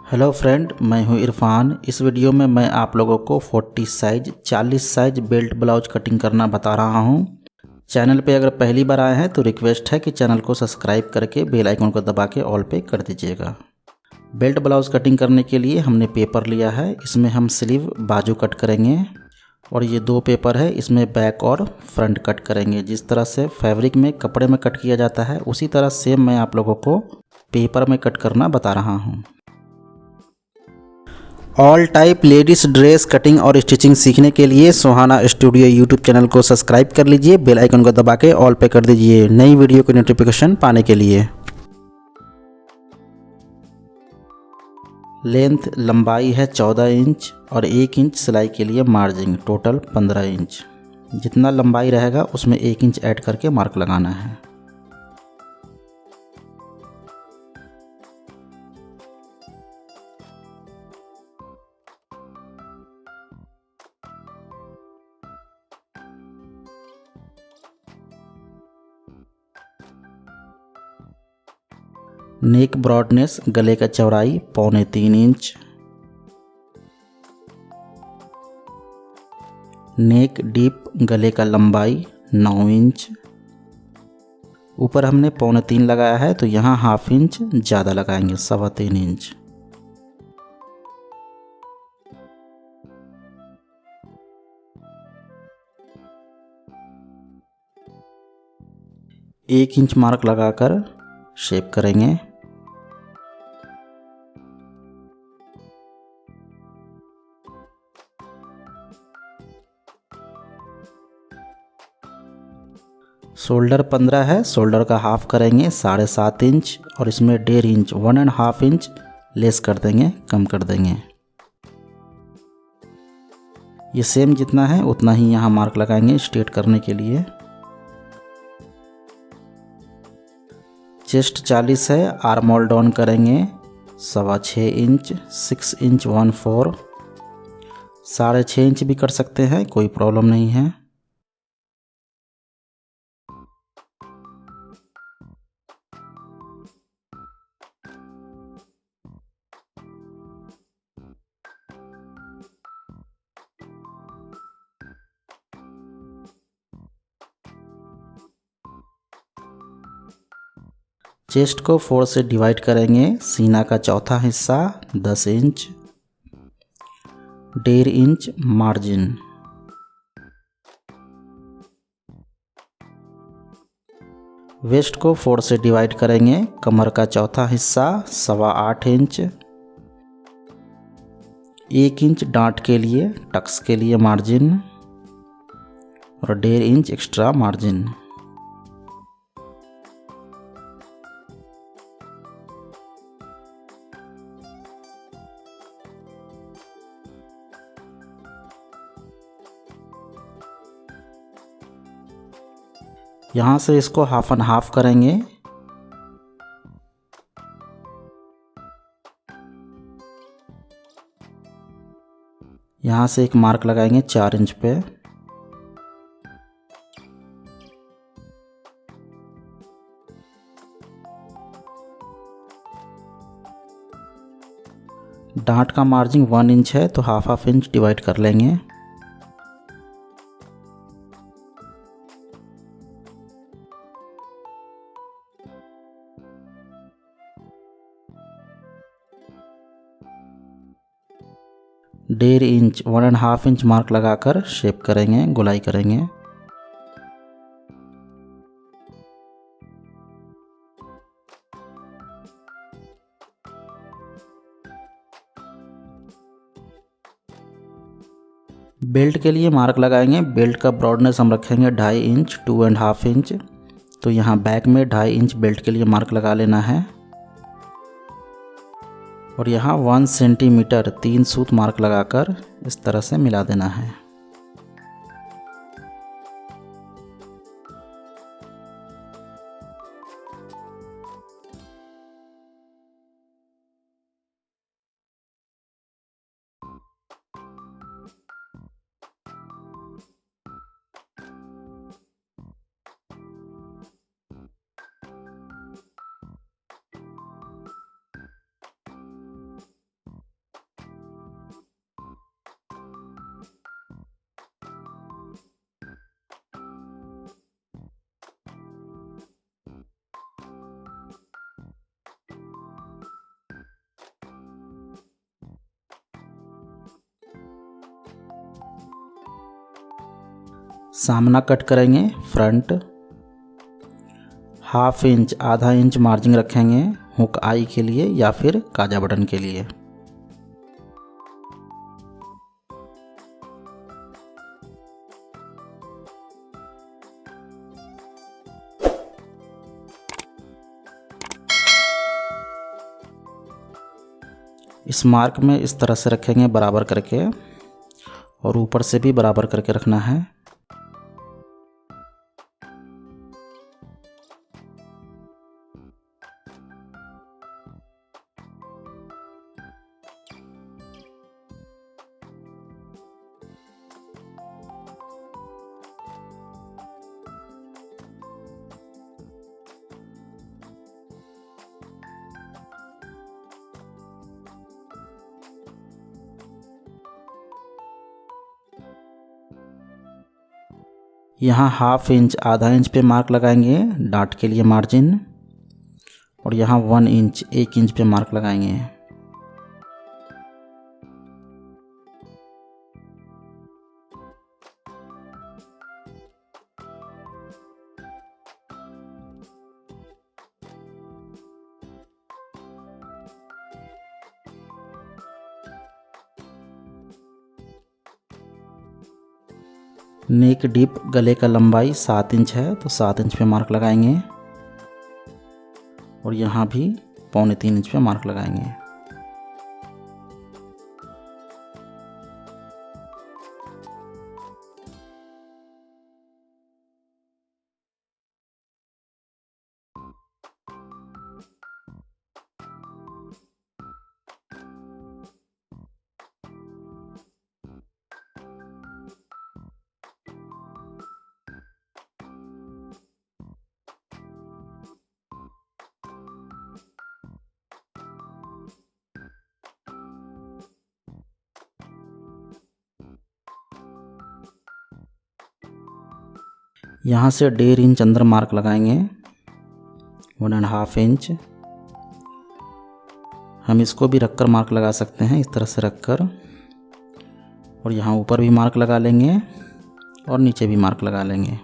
Hello friend, मैं हूं इरफान। इस वीडियो में मैं आप लोगों को 40 size 40 size belt blouse cutting करना बता रहा हूं। चैनल पे अगर पहली बार आए हैं तो रिक्वेस्ट है कि चैनल को सब्सक्राइब करके बेल आइकन को दबा के ऑल पे कर दीजिएगा। बेल्ट ब्लाउज कटिंग करने के लिए हमने पेपर लिया है। इसमें हम स्लीव बाजू कट करेंगे और ये दो पेपर है, इसमें बैक और फ्रंट कट करेंगे। जिस तरह से फैब्रिक में कपड़े में कट किया जाता है उसी तरह सेम मैं आप लोगों को पेपर में कट करना बता रहा हूँ। All type ladies dress cutting और स्टिचिंग सीखने के लिए सुहाना स्टूडियो यूट्यूब चैनल को सब्सक्राइब कर लीजिए। बेल आइकन को दबा के ऑल पे कर दीजिए नई वीडियो की नोटिफिकेशन पाने के लिए। लेंथ लंबाई है 14 इंच और 1 इंच सिलाई के लिए मार्जिन, टोटल 15 इंच। जितना लंबाई रहेगा उसमें 1 इंच ऐड करके मार्क लगाना है। नेक ब्रॉडनेस, गले का चौड़ाई 3.25 इंच। नेक डीप, गले का लंबाई 9 इंच। ऊपर हमने 3.25 लगाया है तो यहाँ हाफ इंच ज़्यादा लगाएंगे, 3.25 इंच। एक इंच मार्क लगाकर शेप करेंगे। शोल्डर 15 है, शोल्डर का हाफ करेंगे 7.5 इंच और इसमें 1.5 इंच 1.5 इंच लेस कर देंगे, कम कर देंगे। ये सेम जितना है उतना ही यहाँ मार्क लगाएंगे स्ट्रेट करने के लिए। चेस्ट 40 है, आर्म होल डाउन करेंगे 6.25 इंच, 6 इंच 1/4, 6.5 इंच भी कर सकते हैं, कोई प्रॉब्लम नहीं है। चेस्ट को 4 से डिवाइड करेंगे। सीना का चौथा हिस्सा 10 इंच, 1.5 इंच मार्जिन। वेस्ट को 4 से डिवाइड करेंगे। कमर का चौथा हिस्सा 8.25 इंच, 1 इंच डांट के लिए, टक्स के लिए मार्जिन और 1.5 इंच एक्स्ट्रा मार्जिन। यहाँ से इसको हाफ एंड हाफ करेंगे। यहाँ से एक मार्क लगाएंगे 4 इंच पे। डांट का मार्जिन 1 इंच है तो हाफ इंच डिवाइड कर लेंगे। डेढ़ इंच 1.5 इंच मार्क लगाकर शेप करेंगे, गोलाई करेंगे। बेल्ट के लिए मार्क लगाएंगे। बेल्ट का ब्रॉडनेस हम रखेंगे 2.5 इंच 2.5 इंच। तो यहाँ बैक में 2.5 इंच बेल्ट के लिए मार्क लगा लेना है और यहाँ 1 सेंटीमीटर 3 सूत मार्क लगाकर इस तरह से मिला देना है। सामना कट करेंगे फ्रंट, हाफ इंच आधा इंच मार्जिन रखेंगे हुक आई के लिए या फिर काजा बटन के लिए। इस मार्क में इस तरह से रखेंगे बराबर करके, और ऊपर से भी बराबर करके रखना है। यहाँ हाफ इंच आधा इंच पे मार्क लगाएंगे डाट के लिए मार्जिन, और यहाँ 1 इंच 1 इंच पे मार्क लगाएंगे। नेक डीप गले का लंबाई 7 इंच है तो 7 इंच पे मार्क लगाएंगे, और यहाँ भी 2.25 इंच पे मार्क लगाएंगे। यहाँ से 1.5 इंच अंदर मार्क लगाएंगे, 1.5 इंच। हम इसको भी रखकर मार्क लगा सकते हैं, इस तरह से रखकर, और यहाँ ऊपर भी मार्क लगा लेंगे और नीचे भी मार्क लगा लेंगे।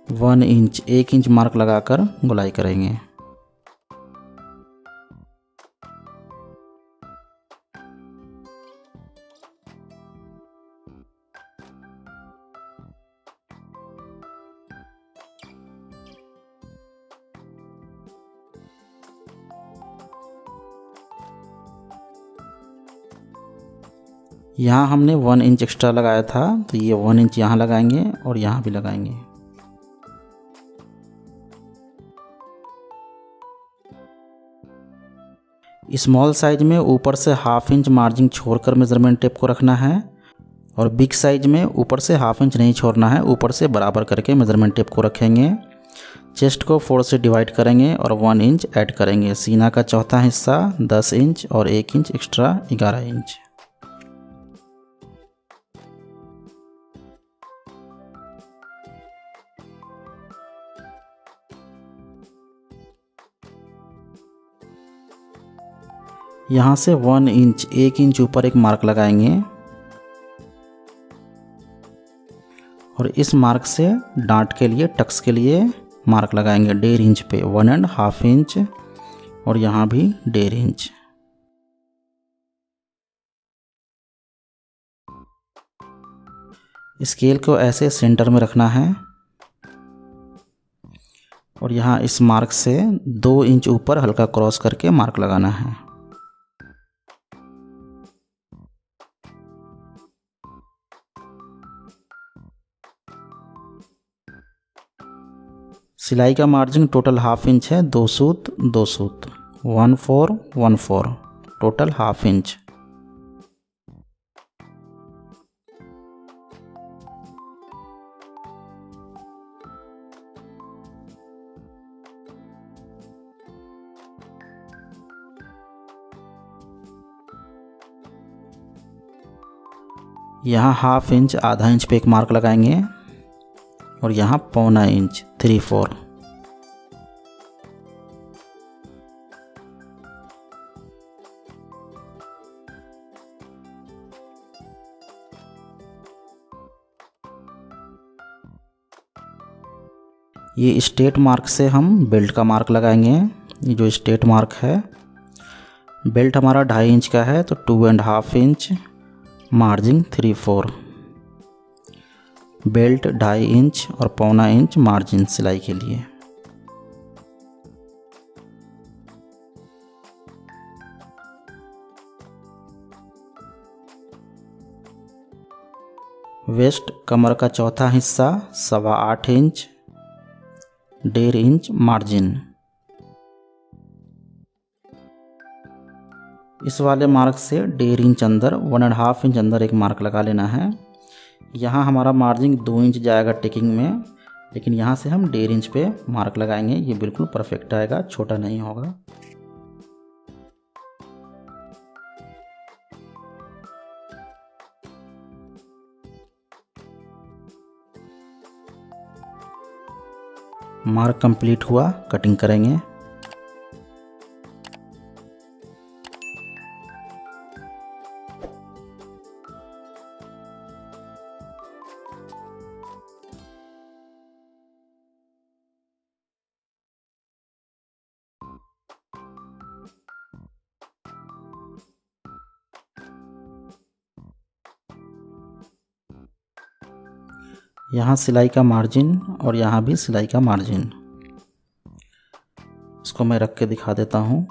वन इंच 1 इंच मार्क लगाकर गोलाई करेंगे। यहाँ हमने 1 इंच एक्स्ट्रा लगाया था तो ये 1 इंच यहाँ लगाएंगे और यहाँ भी लगाएंगे। स्मॉल साइज में ऊपर से 1/2 इंच मार्जिन छोड़कर मेज़रमेंट टेप को रखना है, और बिग साइज में ऊपर से 1/2 इंच नहीं छोड़ना है, ऊपर से बराबर करके मेज़रमेंट टेप को रखेंगे। चेस्ट को 4 से डिवाइड करेंगे और 1 इंच ऐड करेंगे। सीना का चौथा हिस्सा 10 इंच और 1 इंच एक्स्ट्रा 11 इंच। यहाँ से 1 इंच 1 इंच ऊपर एक मार्क लगाएंगे, और इस मार्क से डांट के लिए टक्स के लिए मार्क लगाएंगे 1.5 इंच पे, 1.5 इंच, और यहाँ भी 1.5 इंच। स्केल को ऐसे सेंटर में रखना है, और यहाँ इस मार्क से 2 इंच ऊपर हल्का क्रॉस करके मार्क लगाना है। सिलाई का मार्जिन टोटल 1/2 इंच है, 2 सूत 2 सूत, 1 4 1 4, टोटल 1/2 इंच। यहाँ ½ इंच आधा इंच पे एक मार्क लगाएंगे और यहाँ पौना इंच 3/4। ये स्ट्रेट मार्क से हम बेल्ट का मार्क लगाएंगे। ये जो स्ट्रेट मार्क है, बेल्ट हमारा 2.5 इंच का है तो 2.5 इंच, मार्जिन 3/4। बेल्ट 2.5 इंच और पौना इंच मार्जिन सिलाई के लिए। वेस्ट कमर का चौथा हिस्सा 8.25 इंच, 1.5 इंच मार्जिन। इस वाले मार्क से 1.5 इंच अंदर, 1.5 इंच अंदर एक मार्क लगा लेना है। यहाँ हमारा मार्जिन 2 इंच जाएगा टेकिंग में, लेकिन यहाँ से हम 1.5 इंच पे मार्क लगाएंगे। ये बिल्कुल परफेक्ट आएगा, छोटा नहीं होगा। मार्क कंप्लीट हुआ, कटिंग करेंगे। यहाँ सिलाई का मार्जिन और यहाँ भी सिलाई का मार्जिन। इसको मैं रख के दिखा देता हूँ।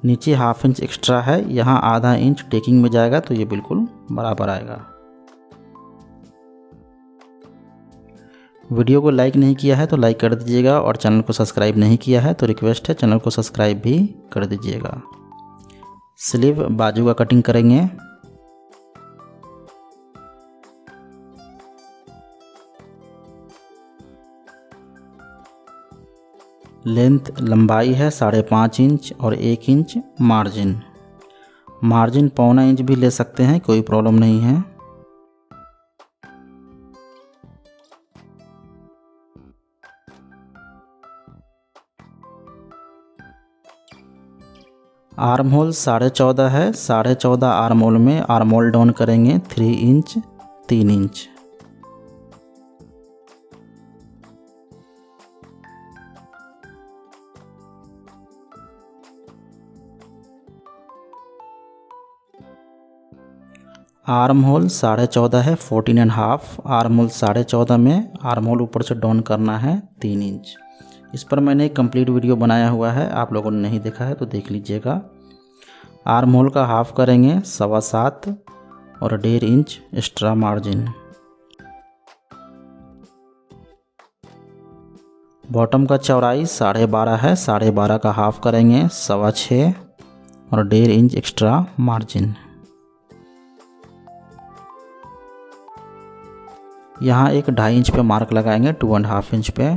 नीचे ½ इंच एक्स्ट्रा है, यहाँ आधा इंच टेकिंग में जाएगा तो ये बिल्कुल बराबर आएगा। वीडियो को लाइक नहीं किया है तो लाइक कर दीजिएगा, और चैनल को सब्सक्राइब नहीं किया है तो रिक्वेस्ट है चैनल को सब्सक्राइब भी कर दीजिएगा। स्लीव बाजू का कटिंग करेंगे। लेंथ लंबाई है 5.5 इंच और 1 इंच मार्जिन। मार्जिन पौना इंच भी ले सकते हैं, कोई प्रॉब्लम नहीं है। आर्म होल 14.5 है, 14.5 आर्म होल में आर्म होल डाउन करेंगे 3 इंच 3 इंच। आर्म होल 14.5 है, 14.5। आर्म होल 14.5 में आर्म होल ऊपर से डाउन करना है 3 इंच। इस पर मैंने एक कंप्लीट वीडियो बनाया हुआ है, आप लोगों ने नहीं देखा है तो देख लीजिएगा। आर्म होल का हाफ करेंगे 7.25 और 1.5 इंच एक्स्ट्रा मार्जिन। बॉटम का चौड़ाई 12.5 है, 12.5 का हाफ करेंगे 6.25 और 1.5 इंच एक्स्ट्रा मार्जिन। यहाँ एक 2.5 इंच पे मार्क लगाएंगे 2.5 इंच पे।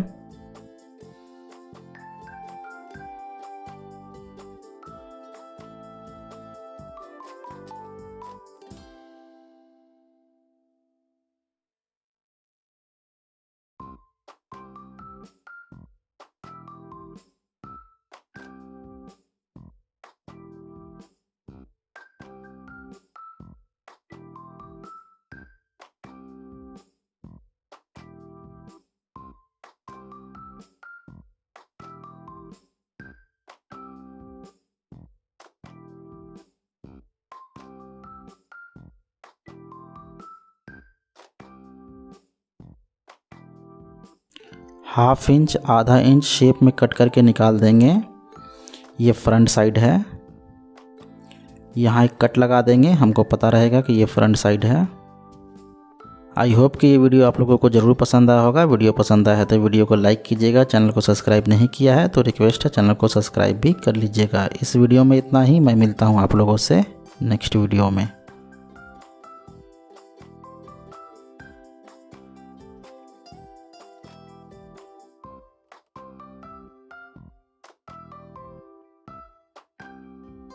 ½ इंच आधा इंच शेप में कट करके निकाल देंगे। ये फ्रंट साइड है, यहाँ एक कट लगा देंगे, हमको पता रहेगा कि ये फ्रंट साइड है। आई होप कि ये वीडियो आप लोगों को ज़रूर पसंद आया होगा। वीडियो पसंद आया है तो वीडियो को लाइक कीजिएगा। चैनल को सब्सक्राइब नहीं किया है तो रिक्वेस्ट है चैनल को सब्सक्राइब भी कर लीजिएगा। इस वीडियो में इतना ही। मैं मिलता हूँ आप लोगों से नेक्स्ट वीडियो में।